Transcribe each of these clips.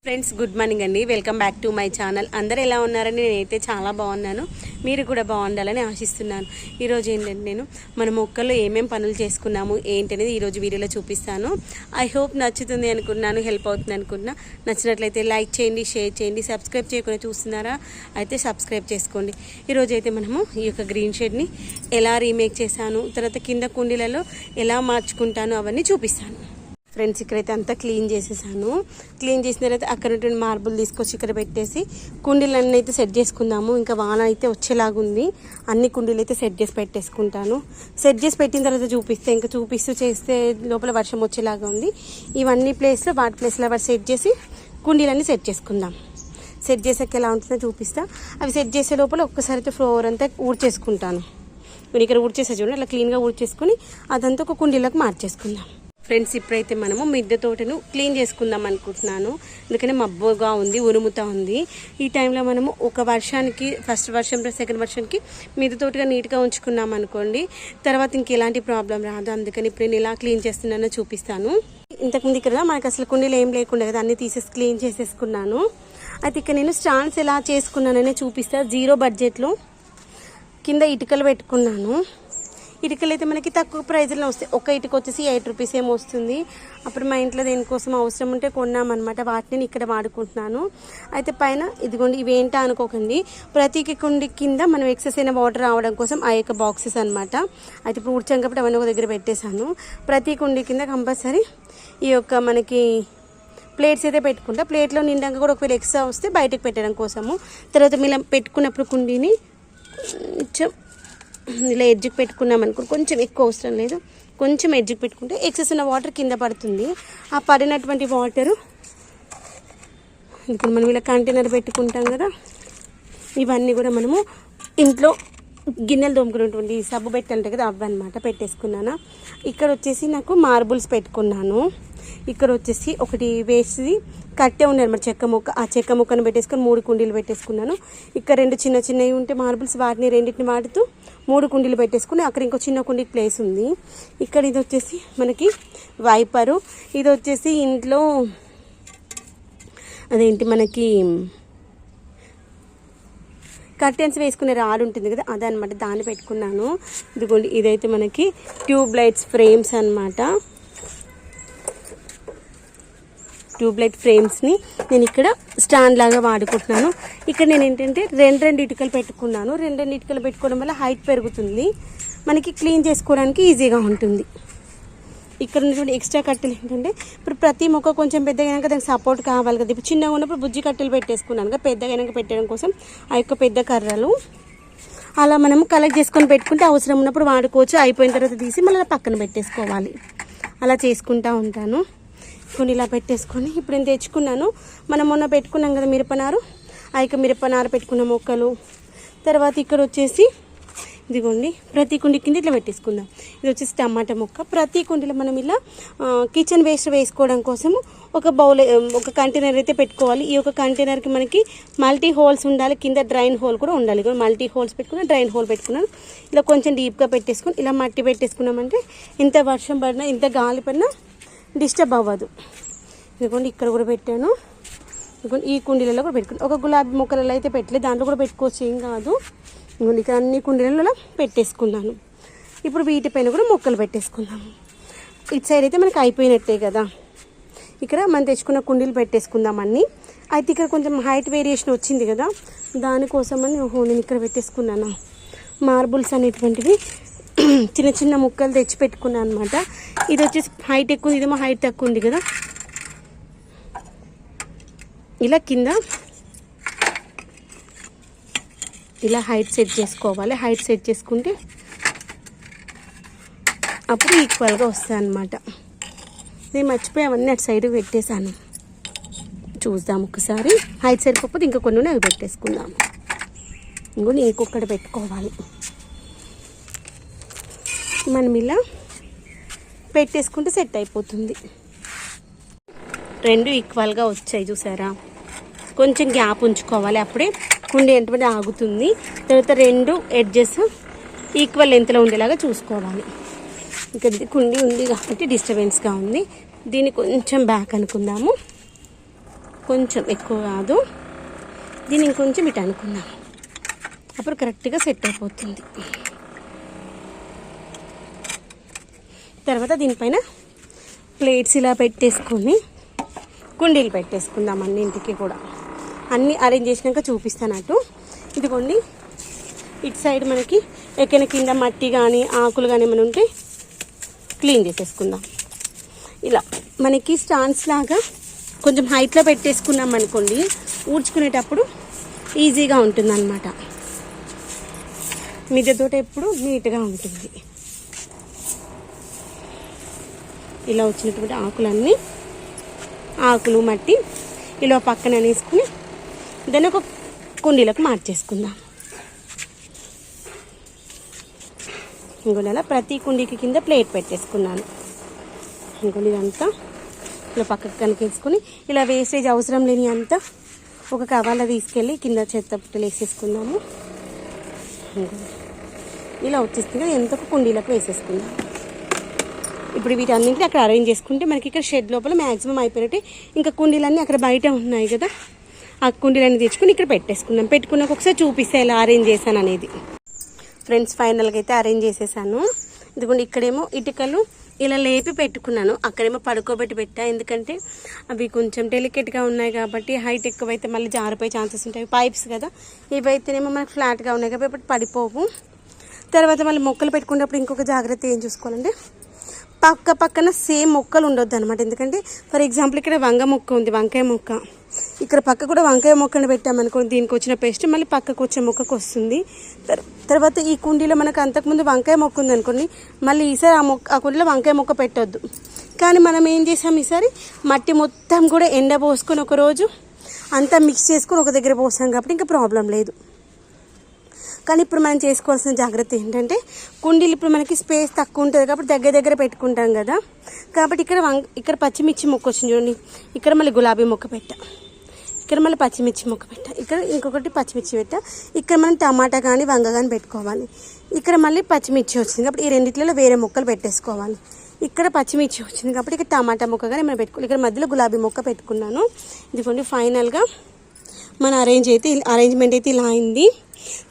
Friends good morning అండి. Welcome back to my channel. అందరూ ఎలా ఉన్నారని నేనైతే చాలా బాగున్నాను. మీరు కూడా బాగుండాలని ఆశిస్తున్నాను. ఈరోజు ఏంటంటే నేను మన మొక్కల్లో ఏమేమి పనులు చేసుకున్నాము ఏంటనేది ఈరోజు వీడియోలో చూపిస్తాను. ఐ హోప్ నచ్చుతుంది అనుకున్నాను, హెల్ప్ అవుతుంది అనుకున్నా. నచ్చినట్లయితే లైక్ చేయండి, షేర్ చేయండి. సబ్స్క్రైబ్ చేయకుండా చూస్తున్నారా అయితే సబ్స్క్రైబ్ చేసుకోండి. ఈరోజు అయితే మనము ఈ యొక్క గ్రీన్ షేడ్ని ఎలా రీమేక్ చేశాను, తర్వాత కింద కుండీలలో ఎలా మార్చుకుంటాను అవన్నీ చూపిస్తాను. ఫ్రెండ్స్ ఇక్కడైతే అంతా క్లీన్ చేసేసాను. క్లీన్ చేసిన తర్వాత అక్కడ ఉన్నటువంటి మార్బుల్ తీసుకొచ్చి ఇక్కడ పెట్టేసి కుండీలన్నీ అయితే సెట్ చేసుకుందాము. ఇంకా వాన అయితే వచ్చేలాగుంది. అన్ని కుండీలు అయితే సెట్ చేసి పెట్టేసుకుంటాను. సెట్ చేసి పెట్టిన తర్వాత ఇంకా చూపిస్తూ చేస్తే లోపల వర్షం వచ్చేలాగా ఉంది. ఇవన్నీ ప్లేస్లో వాటి ప్లేస్లో వాటి సెట్ చేసి కుండీలన్నీ సెట్ చేసుకుందాం. సెట్ చేసాక ఎలా ఉంటుందో చూపిస్తా. అవి సెట్ చేసే లోపల ఒక్కసారి అయితే ఫ్లోర్ అంతా ఊడ్చేసుకుంటాను. నేను ఇక్కడ ఊడ్చేసా చూడండి, అలా క్లీన్గా ఊడ్చేసుకుని అదంతా ఒక కుండీలోకి మార్చేసుకుందాం. ఫ్రెండ్స్ ఇప్పుడైతే మనము మిద్దె తోటను క్లీన్ చేసుకుందాం అనుకుంటున్నాను. ఎందుకంటే మబ్బుగా ఉంది, ఉరుముతా ఉంది. ఈ టైంలో మనము ఒక వర్షానికి ఫస్ట్ వర్షం సెకండ్ వర్షానికి మిద్దె తోటగా నీట్గా ఉంచుకున్నాం అనుకోండి, తర్వాత ఇంకెలాంటి ప్రాబ్లం రాదు. అందుకని ఇప్పుడు నేను ఎలా క్లీన్ చేస్తున్నానో చూపిస్తాను. ఇంతకుముందు ఇక్కడ మనకు అసలు కుండీలు ఏం లేకుండా కదా, అన్నీ తీసేసి క్లీన్ చేసేసుకున్నాను. అయితే ఇక్కడ నేను స్టాండ్స్ ఎలా చేసుకున్నాననే చూపిస్తాను. 0 బడ్జెట్లో కింద ఇటుకలు పెట్టుకున్నాను. ఇటుకలు అయితే మనకి తక్కువ ప్రైజ్లో వస్తాయి. ఒక ఇటుక వచ్చేసి 8 రూపీస్ ఏమో వస్తుంది. అప్పుడు మా ఇంట్లో దేనికోసం అవసరం ఉంటే కొన్నామన్నమాట. వాటిని ఇక్కడ వాడుకుంటున్నాను. అయితే పైన ఇదిగోండి, ఇవేంటా అనుకోకండి, ప్రతి కుండి కింద మనం ఎక్సెస్ అయిన వాటర్ రావడం కోసం ఆ యొక్క బాక్సెస్ అనమాట. అయితే ఇప్పుడు ఊడ్చాం కాబట్టి అవన్నీ ఒక దగ్గర పెట్టేశాను. ప్రతి కుండి కింద కంపల్సరీ ఈ యొక్క మనకి ప్లేట్స్ అయితే పెట్టుకుంటా. ప్లేట్లో నిండాక కూడా ఒకవేళ ఎక్స్ట్రా వస్తే బయటకు పెట్టడం కోసము. తర్వాత మీరు పెట్టుకున్నప్పుడు కుండీని కొంచెం ఇలా ఎడ్జ్కి పెట్టుకున్నాం అనుకో, కొంచెం ఎక్కువ అవసరం లేదు, కొంచెం ఎడ్జ్కి పెట్టుకుంటే ఎక్సెస్ ఉన్న వాటర్ కింద పడుతుంది. ఆ పడినటువంటి వాటరు ఇప్పుడు మనం ఇలా కంటైనర్ పెట్టుకుంటాం కదా, ఇవన్నీ కూడా మనము ఇంట్లో గిన్నెలు తోముకున్నటువంటి సబ్బు పెట్టంటే కదా అవన్నమాట పెట్టేసుకున్నాను. ఇక్కడ వచ్చేసి నాకు మార్బుల్స్ పెట్టుకున్నాను. ఇక్కడ వచ్చేసి ఒకటి వేసి కట్టే ఉన్నాయి మరి చెక్క ముక్క, ఆ చెక్క ముక్కను పెట్టేసుకొని 3 కుండీలు పెట్టేసుకున్నాను. ఇక్కడ 2 చిన్న చిన్నవి ఉంటే మార్బుల్స్, వాటిని రెండింటిని వాడుతూ 3 కుండీలు పెట్టేసుకుని అక్కడ ఇంకో చిన్న కుండీకి ప్లేస్ ఉంది. ఇక్కడ ఇది వచ్చేసి మనకి వైపరు, ఇది వచ్చేసి ఇంట్లో అదేంటి మనకి కర్టెన్స్ వేసుకునే రాడ్ ఉంటుంది కదా, అదనమాట, దాన్ని పెట్టుకున్నాను. ఇదిగోండి, ఇదైతే మనకి ట్యూబ్ లైట్స్ ఫ్రేమ్స్ అనమాట. ట్యూబ్ లైట్ ఫ్రేమ్స్ని నేను ఇక్కడ స్టాండ్ లాగా వాడుకుంటున్నాను. ఇక్కడ నేను ఏంటంటే 2 ఇటుకలు పెట్టుకున్నాను. 2 ఇటుకలు పెట్టుకోవడం వల్ల హైట్ పెరుగుతుంది, మనకి క్లీన్ చేసుకోవడానికి ఈజీగా ఉంటుంది. ఇక్కడ ఉన్నటువంటి ఎక్స్ట్రా కట్టెలు ఏంటంటే ఇప్పుడు ప్రతి మొక్క కొంచెం పెద్దగా అయినాక దానికి సపోర్ట్ కావాలి కదా. ఇప్పుడు చిన్నగా ఉన్నప్పుడు బుజ్జి కట్టెలు పెట్టేసుకున్నాను కదా, పెద్దగా అయినాక పెట్టడం కోసం ఆ యొక్క పెద్ద కర్రలు అలా మనం కలెక్ట్ చేసుకొని పెట్టుకుంటే అవసరం ఉన్నప్పుడు వాడుకోవచ్చు. అయిపోయిన తర్వాత తీసి మళ్ళీ పక్కన పెట్టేసుకోవాలి. అలా చేసుకుంటూ ఉంటాను. కొన్ని ఇలా పెట్టేసుకొని ఇప్పుడు నేను తెచ్చుకున్నాను. మనం మొన్న పెట్టుకున్నాం కదా మిరపనారు, ఆ యొక్క మిరపనారు పెట్టుకున్న మొక్కలు. తర్వాత ఇక్కడ వచ్చేసి ఇదిగోండి, ప్రతి కుండి కింద ఇట్లా పెట్టేసుకుందాం. ఇది వచ్చేసి టమాటా మొక్క. ప్రతి కుండీలో మనం ఇలా కిచెన్ వేస్ట్ వేసుకోవడం కోసము ఒక బౌల్, ఒక కంటైనర్ అయితే పెట్టుకోవాలి. ఈ యొక్క కంటైనర్కి మనకి మల్టీ హోల్స్ ఉండాలి, కింద డ్రైన్ హోల్ కూడా ఉండాలి. మల్టీ హోల్స్ పెట్టుకున్నా, డ్రైన్ హోల్ పెట్టుకున్నాను. ఇలా కొంచెం డీప్గా పెట్టేసుకుని ఇలా మట్టి పెట్టేసుకున్నామంటే ఇంత వర్షం పడినా ఇంత గాలి పడినా డిస్టర్బ్ అవ్వదు. ఇదిగోండి, ఇక్కడ కూడా పెట్టాను. ఇదిగోండి, ఈ కుండీలలో కూడా పెట్టుకుని ఒక గులాబీ మొక్కలలో అయితే పెట్టలేదు, దాంట్లో కూడా పెట్టుకోవచ్చు, ఏం కాదు. ఇదిగోండి, ఇక్కడ అన్ని కుండీలలో పెట్టేసుకున్నాను. ఇప్పుడు వీటిపైన కూడా మొక్కలు పెట్టేసుకున్నాము. ఇటు సైడ్ అయితే మనకి అయిపోయినట్టే కదా. ఇక్కడ మనం తెచ్చుకున్న కుండీలు పెట్టేసుకుందాం అన్నీ. అయితే ఇక్కడ కొంచెం హైట్ వేరియేషన్ వచ్చింది కదా, దానికోసమని నేను ఇక్కడ పెట్టేసుకున్నాను. మార్బుల్స్ అనేటువంటివి చిన్న చిన్న ముక్కలు తెచ్చి పెట్టుకున్నాను అనమాట. ఇది వచ్చేసి హైట్ ఎక్కువ, ఇదేమో హైట్ తక్కువ ఉంది కదా. ఇలా కింద ఇలా హైట్ సెట్ చేసుకోవాలి. హైట్ సెట్ చేసుకుంటే అప్పుడు ఈక్వల్గా వస్తాయి అన్నమాట. నేను మర్చిపోయి అవన్నీ అటు సైడ్ పెట్టేశాను. చూద్దాం ఒకసారి. హైట్ సరిపోతే ఇంకా కొన్ని అవి పెట్టేసుకుందాము. ఇంకొన్ని ఇంకొకటి పెట్టుకోవాలి. మనం ఇలా పెట్టేసుకుంటే సెట్ అయిపోతుంది. 2 ఈక్వల్గా వచ్చాయి చూసారా. కొంచెం గ్యాప్ ఉంచుకోవాలి, అప్పుడే కుండీ ఏంటంటే ఆగుతుంది. తర్వాత 2 ఎడ్జెస్ ఈక్వల్ లెంత్లో ఉండేలాగా చూసుకోవాలి. ఇక్కడ కుండీ ఉంది కాబట్టి డిస్టర్బెన్స్గా ఉంది. దీన్ని కొంచెం బ్యాక్ అనుకుందాము. కొంచెం ఎక్కువ కాదు, దీన్ని ఇంకొంచెం ఇటు అనుకుందాం, అప్పుడు కరెక్ట్గా సెట్ అయిపోతుంది. తర్వాత దీనిపైన ప్లేట్స్ ఇలా పెట్టేసుకొని కుండీలు పెట్టేసుకుందాం. అన్నింటికి కూడా అన్నీ అరేంజ్ చేసినాక చూపిస్తాను అటు. ఇదిగోండి, ఇటు సైడ్ మనకి ఎక్కడైనా కింద మట్టి కానీ ఆకులు కానీ ఏమైనా ఉంటే క్లీన్ చేసేసుకుందాం. ఇలా మనకి స్టాండ్స్ లాగా కొంచెం హైట్లో పెట్టేసుకున్నాం అనుకోండి, ఊడ్చుకునేటప్పుడు ఈజీగా ఉంటుంది అన్నమాట. మిద్దెతోట ఎప్పుడు నీట్గా ఉంటుంది. ఇలా వచ్చినటువంటి ఆకులు మట్టి ఇలా పక్కన వేసుకుని దాన్ని ఒక కుండీలకు మార్చేసుకుందాం. ఇంకొన్ని అలా ప్రతి కుండీకి కింద ప్లేట్ పెట్టేసుకున్నాను. ఇంకొన్ని ఇదంతా ఇలా పక్కకు కనికేసుకుని ఇలా వేస్టేజ్ అవసరం లేని అంతా ఒక కవర్లో తీసుకెళ్ళి కింద చెత్త పుట్టలు వేసేసుకుందాము. ఇలా వచ్చేస్తుంది కదా, ఎంత ఒక కుండీలకు వేసేసుకుందాం. ఇప్పుడు వీటన్నింటినీ అక్కడ అరేంజ్ చేసుకుంటే మనకి ఇక్కడ షెడ్ లోపల మ్యాక్సిమం అయిపోయినట్టే. ఇంకా కుండీలన్నీ అక్కడ బయట ఉన్నాయి కదా, ఆ కుండీలన్నీ తెచ్చుకుని ఇక్కడ పెట్టేసుకుందాం. పెట్టుకున్నాక ఒకసారి చూపిస్తే ఎలా అరేంజ్ చేశాను అనేది. ఫ్రెండ్స్, ఫైనల్గా అయితే అరేంజ్ చేసేసాను. ఇదిగోండి, ఇక్కడేమో ఇటుకలు ఇలా లేపి పెట్టుకున్నాను, అక్కడేమో పడుకోబెట్టి పెట్టా. ఎందుకంటే అవి కొంచెం డెలికేట్గా ఉన్నాయి కాబట్టి హైట్ ఎక్కువైతే మళ్ళీ జారిపోయే ఛాన్సెస్ ఉంటాయి. పైప్స్ కదా, ఇవైతేనేమో మనకు ఫ్లాట్గా ఉన్నాయి కాబట్టి పడిపోవు. తర్వాత మళ్ళీ మొక్కలు పెట్టుకున్నప్పుడు ఇంకొక జాగ్రత్త ఏం చూసుకోవాలంటే పక్కన సేమ్ మొక్కలు ఉండొద్దు అనమాట. ఎందుకంటే ఫర్ ఎగ్జాంపుల్ ఇక్కడ వంకాయ మొక్క, ఇక్కడ పక్క కూడా వంకాయ మొక్కను పెట్టామనుకోండి, దీనికి వచ్చిన పేస్ట్ మళ్ళీ పక్కకు వచ్చే మొక్కకు వస్తుంది. తర్వాత ఈ కుండీలో మనకు అంతకుముందు వంకాయ మొక్క ఉంది అనుకోండి, మళ్ళీ ఈసారి ఆ కుండీలో వంకాయ మొక్క పెట్టొద్దు. కానీ మనం ఏం చేసాం, ఈసారి మట్టి మొత్తం కూడా ఎండబోసుకొని ఒకరోజు అంతా మిక్స్ చేసుకొని ఒక దగ్గర పోసాం కాబట్టి ఇంకా ప్రాబ్లం లేదు. కానీ ఇప్పుడు మనం చేసుకోవాల్సిన జాగ్రత్త ఏంటంటే, కుండీలు ఇప్పుడు మనకి స్పేస్ తక్కువ ఉంటుంది కాబట్టి దగ్గర పెట్టుకుంటాం కదా. కాబట్టి ఇక్కడ పచ్చిమిర్చి మొక్క వచ్చింది చూడండి, ఇక్కడ మళ్ళీ గులాబీ మొక్క పెట్టా, ఇక్కడ మళ్ళీ పచ్చిమిర్చి మొక్క పెట్టా, ఇక్కడ ఇంకొకటి పచ్చిమిర్చి పెట్టా. ఇక్కడ మనం టమాటా కానీ వంగ కానీ పెట్టుకోవాలి. ఇక్కడ మళ్ళీ పచ్చిమిర్చి వచ్చింది కాబట్టి ఈ రెండిట్లలో వేరే మొక్కలు పెట్టేసుకోవాలి. ఇక్కడ పచ్చిమిర్చి వచ్చింది కాబట్టి ఇక్కడ టమాటా మొక్క కానీ మనం పెట్టుకోవాలి. ఇక్కడ మధ్యలో గులాబీ మొక్క పెట్టుకున్నాను. ఇదిగోండి, ఫైనల్గా మన అరేంజ్మెంట్ అయితే ఇలా అయింది.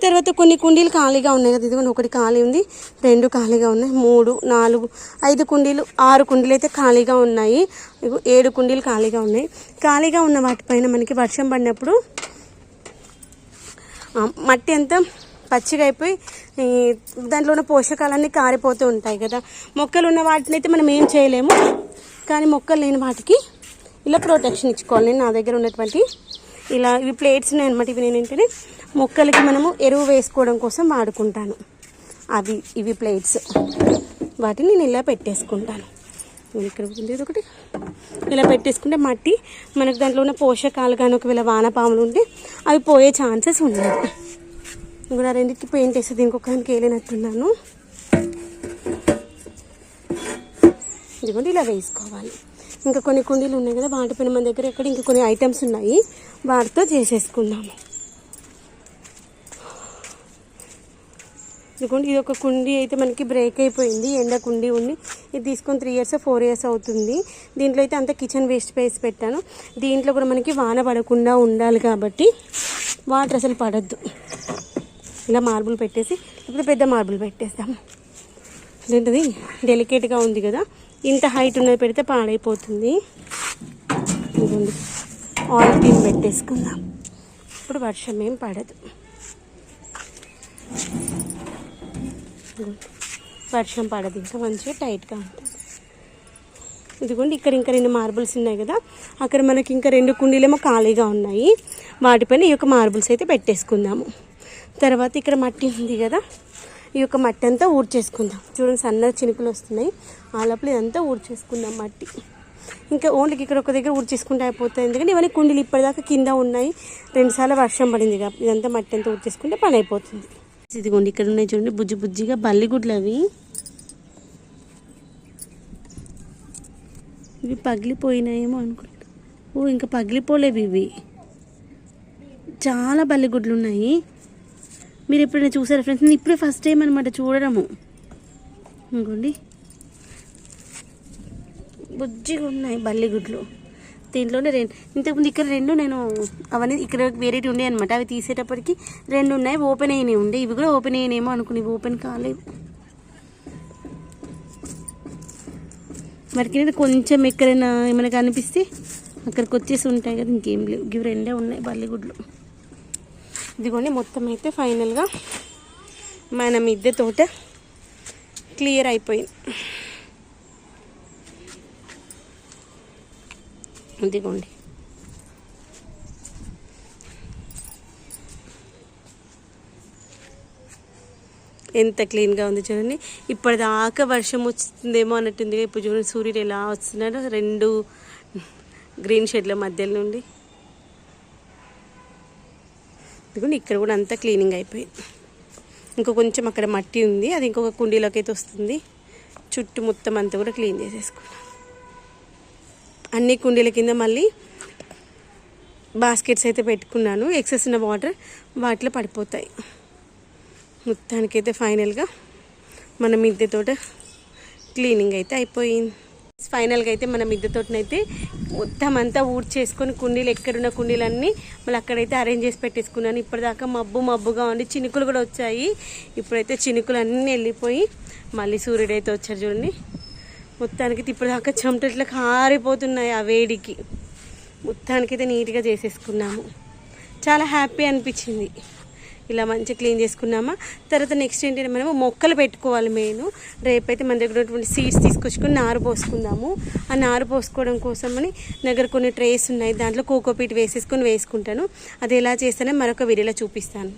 తర్వాత కొన్ని కుండీలు ఖాళీగా ఉన్నాయి కదా, ఇదిగోండి, ఒకటి ఖాళీ ఉంది, 2 ఖాళీగా ఉన్నాయి, 3, 4, 5 కుండీలు, 6 కుండీలు అయితే ఖాళీగా ఉన్నాయి. 7 కుండీలు ఖాళీగా ఉన్నాయి. ఖాళీగా ఉన్న వాటిపైన మనకి వర్షం పడినప్పుడు మట్టి అంతా పచ్చిగా అయిపోయి దాంట్లో ఉన్న పోషకాలన్నీ కారిపోతూ ఉంటాయి కదా. మొక్కలు ఉన్న వాటిని అయితే మనం ఏం చేయలేము, కానీ మొక్కలు లేని వాటికి ఇలా ప్రొటెక్షన్ ఇచ్చుకోవాలి. నేను నా దగ్గర ఉన్నటువంటి ఇలా ఇవి ప్లేట్స్ ఉన్నాయి అనమాట. ఇవి నేను ఏంటంటే మొక్కలకి మనము ఎరువు వేసుకోవడం కోసం వాడుకుంటాను. ఇవి ప్లేట్స్, వాటిని నేను ఇలా పెట్టేసుకుంటాను. ఇక్కడ ఉంది ఒకటి, ఇలా పెట్టేసుకుంటే మట్టి మనకు దాంట్లో ఉన్న పోషకాలు కానీ ఒకవేళ వానపాములు ఉంటే అవి పోయే ఛాన్సెస్ ఉండదు. ఇంకా రెండింటికి పెయింట్ వేస్తే ఇంకొకరికి వేయలేనట్టున్నాను. ఇదిగోండి, ఇలా వేసుకోవాలి. ఇంకా కొన్ని కుండీలు ఉన్నాయి కదా, వాటిపైన మన దగ్గర ఎక్కడ ఇంకా కొన్ని ఐటమ్స్ ఉన్నాయి, వాటితో చేసేసుకుందాము. ఇదిగోండి, ఇది ఒక కుండీ అయితే మనకి బ్రేక్ అయిపోయింది, ఎండ కుండీ ఉంది. ఇది తీసుకొని 3 years 4 years అవుతుంది. దీంట్లో అయితే అంత కిచెన్ వేస్ట్ వేసి పెట్టాను. దీంట్లో కూడా మనకి వాన పడకుండా ఉండాలి కాబట్టి వాటర్ అసలు పడద్దు. ఇలా మార్బుల్ పెట్టేసి ఇప్పుడు పెద్ద మార్బుల్ పెట్టేస్తాము. ఏంటది డెలికేట్గా ఉంది కదా, ఇంత హైట్ ఉన్నది పెడితే పాడైపోతుంది. ఇదిగోండి, ఆయిల్ టీన్ పెట్టేసుకుందాం. ఇప్పుడు వర్షం ఏం పడదు. వర్షం పడదు, ఇంకా మంచిగా టైట్గా ఉంటుంది. ఇదిగోండి, ఇక్కడ ఇంకా 2 మార్బుల్స్ ఉన్నాయి కదా, అక్కడ మనకి ఇంకా 2 కుండీలేమో ఖాళీగా ఉన్నాయి. వాటిపైన ఈ యొక్క మార్బుల్స్ అయితే పెట్టేసుకుందాము. తర్వాత ఇక్కడ మట్టి ఉంది కదా, ఈ యొక్క మట్టి అంతా ఊడ్చేసుకుందాం. చూడండి, సన్న చినుకులు వస్తున్నాయి. ఆ లోపల ఇదంతా ఊడ్చేసుకుందాం మట్టి. ఇంకా ఓన్లీ ఇక్కడ ఒక దగ్గర ఊడ్చేసుకుంటే అయిపోతుంది. ఎందుకంటే ఇవన్నీ కుండీలు ఇప్పటిదాకా కింద ఉన్నాయి, 2 సార్లు వర్షం పడింది కాబట్టి ఇదంతా మట్టి అంతా ఊడ్చేసుకుంటే పని అయిపోతుంది. ఇదిగోండి, ఇక్కడ ఉన్నాయి చూడండి, బుజ్జిగా బల్లిగుడ్లు. ఇవి పగిలిపోయినాయేమో అనుకుంటా. ఇంకా పగిలిపోలేవు ఇవి. చాలా బల్లిగుడ్లు ఉన్నాయి. మీరు ఎప్పుడైనా చూసారా ఫ్రెండ్స్? నేను ఇప్పుడే ఫస్ట్ టైం అనమాట చూడడము. ఇంకోండి, బుజ్జిగా ఉన్నాయి బల్లిగుడ్లు. దీంట్లోనే ఇంతకుముందు ఇక్కడ 2 నేను అవన్నీ ఇక్కడ వేరేటి ఉండే అనమాట. అవి తీసేటప్పటికి 2 ఉన్నాయి, ఓపెన్ అయినాయి ఉండే. ఇవి కూడా ఓపెన్ అయినాయేమో అనుకుని ఇవి ఓపెన్ కాలేదు. మరికి కొంచెం ఎక్కడైనా ఏమైనా కనిపిస్తే అక్కడికి వచ్చేసి ఉంటాయి కదా, ఇంకేం లేవు. ఇవి 2 ఉన్నాయి బల్లిగుడ్లు. ఇదిగోండి మొత్తం అయితే ఫైనల్గా మన మిద్దె తోట క్లియర్ అయిపోయింది. ఇదిగోండి ఎంత క్లీన్గా ఉంది చూడండి. ఇప్పటిదాకా వర్షం వస్తుందేమో అన్నట్టుంది. ఇప్పుడు చూడండి సూర్యుడు ఎలా వస్తున్నాడు 2 గ్రీన్ షెడ్ల మధ్యలో నుండి. ఇదిగోండి ఇక్కడ కూడా అంతా క్లీనింగ్ అయిపోయింది. ఇంకో కొంచెం అక్కడ మట్టి ఉంది, అది ఇంకొక కుండీలోకి అయితే వస్తుంది. చుట్టూ మొత్తం అంతా కూడా క్లీన్ చేసేసుకున్నాను. అన్ని కుండీల కింద మళ్ళీ బాస్కెట్స్ అయితే పెట్టుకున్నాను. ఎక్సెస్ ఉన్న వాటర్ వాటిలో పడిపోతాయి. మొత్తానికైతే ఫైనల్గా మన మిద్దె తోట క్లీనింగ్ అయితే అయిపోయింది. ఫైనల్గా అయితే మన మిద్దె తోటనైతే మొత్తం అంతా ఊడ్చేసుకొని కుండీలు ఎక్కడున్న కుండీలన్నీ మళ్ళీ అక్కడైతే అరేంజ్ చేసి పెట్టేసుకున్నాను. ఇప్పటిదాకా మబ్బుగా ఉండి చినుకులు కూడా వచ్చాయి. ఇప్పుడైతే చినుకులు అన్నీ వెళ్ళిపోయి మళ్ళీ సూర్యుడు అయితే వచ్చారు చూడండి. మొత్తానికి ఇప్పటిదాకా చెమటట్లు కారిపోతున్నాయి ఆ వేడికి. మొత్తానికైతే నీట్గా చేసేసుకున్నాము. చాలా హ్యాపీ అనిపించింది. ఇలా మంచిగా క్లీన్ చేసుకున్నామా. తర్వాత నెక్స్ట్ ఏంటంటే మనము మొక్కలు పెట్టుకోవాలి. రేపైతే మన దగ్గర ఉన్నటువంటి సీడ్స్ తీసుకొచ్చుకొని నారు పోసుకుందాము. ఆ నారు పోసుకోవడం కోసమని దగ్గర కొన్ని ట్రేస్ ఉన్నాయి, దాంట్లో కోకోపీట్ వేసుకుంటాను. అది ఎలా చేస్తానో మరొక వీడియోలో చూపిస్తాను.